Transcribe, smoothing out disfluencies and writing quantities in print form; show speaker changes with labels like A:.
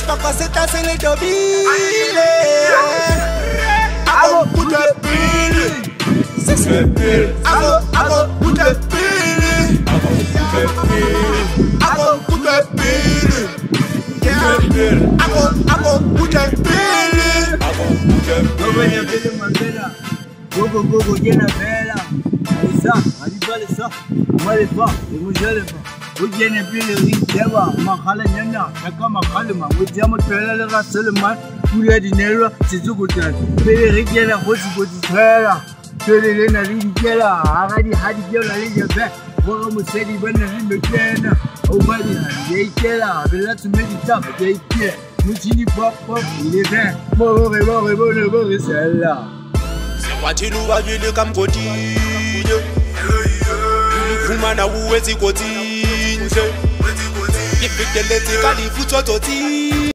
A: pas quoi c'est ta c'est les dobile. Avo puta pili. C'est ce pili. Avo puta pili. Avo puta pili. Avo puta pili.
B: Gogo, llena vela. Alisa, alisa, muere fa, mujale fa. Ujene pile riteva, makhala nyanya, yaka makhala ma. Ujama pela le rasel man, pula dinero, sizukutan. Pele ritela hosi tela. Pele le na ritela, agadi hadi jela le jabe. Boga musedi bana rimbe tena. Obadi yeitela, bela tumedita, yeitela. Mutini pop, il est bien. Bon, celle-là.
A: Wati luwa vile kamkotine Kumana uwezi kotinze Ifikele tika lifuto toti